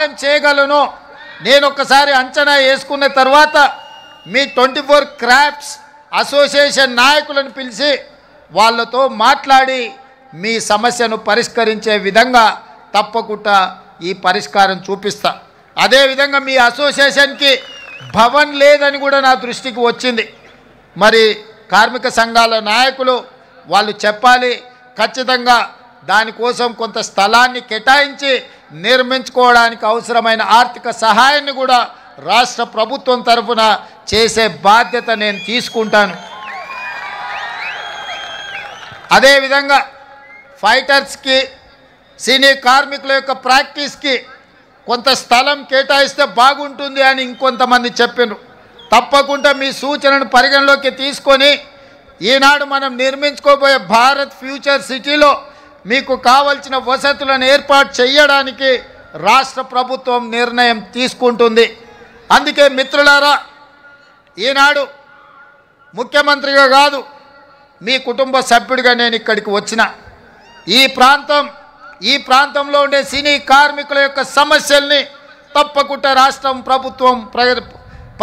చేయగలను నేను ఒకసారి అంచనా వేసుకున్న తర్వాత మీ 24 క్రాఫ్ట్స్ అసోసియేషన్ నాయకులను పిలిచి వాళ్ళతో మాట్లాడి మీ సమస్యను పరిష్కరించే విధంగా తప్పకుండా ఈ పరిష్కారం చూపిస్తా. అదే విధంగా మీ అసోసియేషన్కి భవన్ లేదని కూడా నా దృష్టికి వచ్చింది. మరి కార్మిక సంఘాల నాయకులు వాళ్ళు చెప్పాలి, ఖచ్చితంగా దానికోసం కొంత స్థలాన్ని కేటాయించి నిర్మించుకోవడానికి అవసరమైన ఆర్థిక సహాయాన్ని కూడా రాష్ట్ర ప్రభుత్వం తరఫున చేసే బాధ్యత నేను తీసుకుంటాను. అదేవిధంగా ఫైటర్స్కి సీనియర్ కార్మికుల యొక్క ప్రాక్టీస్కి కొంత స్థలం కేటాయిస్తే బాగుంటుంది అని ఇంకొంతమంది చెప్పారు. తప్పకుండా మీ సూచనను పరిగణలోకి తీసుకొని ఈనాడు మనం నిర్మించుకోబోయే భారత్ ఫ్యూచర్ సిటీలో మీకు కావలసిన వసతులను ఏర్పాటు చేయడానికి రాష్ట్ర ప్రభుత్వం నిర్ణయం తీసుకుంటుంది. అందుకే మిత్రులారా, ఈనాడు ముఖ్యమంత్రిగా కాదు మీ కుటుంబ సభ్యుడిగా నేను ఇక్కడికి వచ్చిన. ఈ ప్రాంతంలో ఉండే సినీ కార్మికుల యొక్క సమస్యల్ని తప్పకుండా రాష్ట్రం ప్రభుత్వం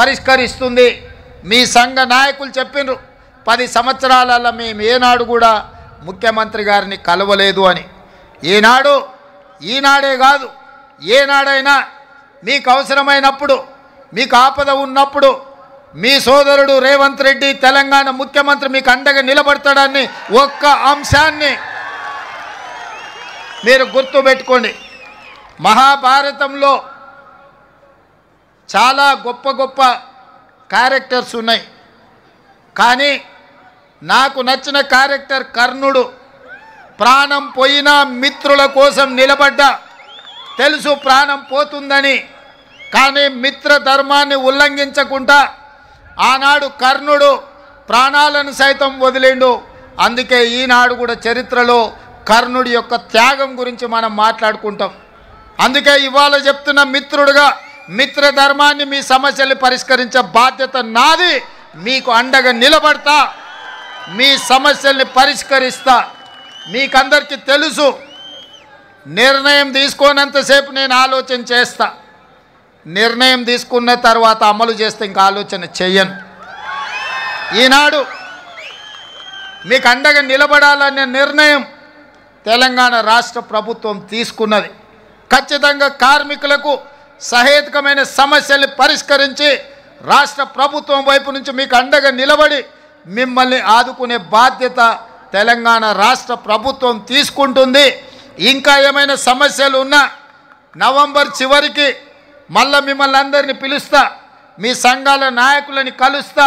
పరిష్కరిస్తుంది. మీ సంఘ నాయకులు చెప్పినారు 10 సంవత్సరాలలో మేము ఏనాడు కూడా ముఖ్యమంత్రి గారిని కలవలేదు అని. ఈనాడే కాదు ఏనాడైనా మీకు అవసరమైనప్పుడు, మీకు ఆపద ఉన్నప్పుడు మీ సోదరుడు రేవంత్ రెడ్డి తెలంగాణ ముఖ్యమంత్రి మీకు అండగా నిలబడతాడని ఒక్క అంశాన్ని మీరు గుర్తుపెట్టుకోండి. మహాభారతంలో చాలా గొప్ప గొప్ప క్యారెక్టర్స్ ఉన్నాయి, కానీ నాకు నచ్చిన క్యారెక్టర్ కర్ణుడు. ప్రాణం పోయినా మిత్రుల కోసం నిలబడ్డా, తెలుసు ప్రాణం పోతుందని, కానీ మిత్ర ధర్మాన్ని ఉల్లంఘించకుండా ఆనాడు కర్ణుడు ప్రాణాలను సైతం వదిలిండు. అందుకే ఈనాడు కూడా చరిత్రలో కర్ణుడి యొక్క త్యాగం గురించి మనం మాట్లాడుకుంటాం. అందుకే ఇవాళ చెప్తున్న మిత్రుడుగా మిత్ర ధర్మాన్ని, మీ సమస్యలు పరిష్కరించే బాధ్యత నాది. మీకు అండగా నిలబడతా, మీ సమస్యల్ని పరిష్కరిస్తా. మీకందరికీ తెలుసు, నిర్ణయం తీసుకోనంతసేపు నేను ఆలోచన చేస్తా, నిర్ణయం తీసుకున్న తర్వాత అమలు చేస్తే ఇంకా ఆలోచన చెయ్యను. ఈనాడు మీకు అండగా నిలబడాలనే నిర్ణయం తెలంగాణ రాష్ట్ర ప్రభుత్వం తీసుకున్నది. ఖచ్చితంగా కార్మికులకు సహేతుకమైన సమస్యల్ని పరిష్కరించి రాష్ట్ర ప్రభుత్వం వైపు నుంచి మీకు అండగా నిలబడి మిమ్మల్ని ఆదుకునే బాధ్యత తెలంగాణ రాష్ట్ర ప్రభుత్వం తీసుకుంటుంది. ఇంకా ఏమైనా సమస్యలు ఉన్నా నవంబర్ చివరికి మళ్ళీ మిమ్మల్ని అందరినీ పిలుస్తా, మీ సంఘాల నాయకులని కలుస్తా.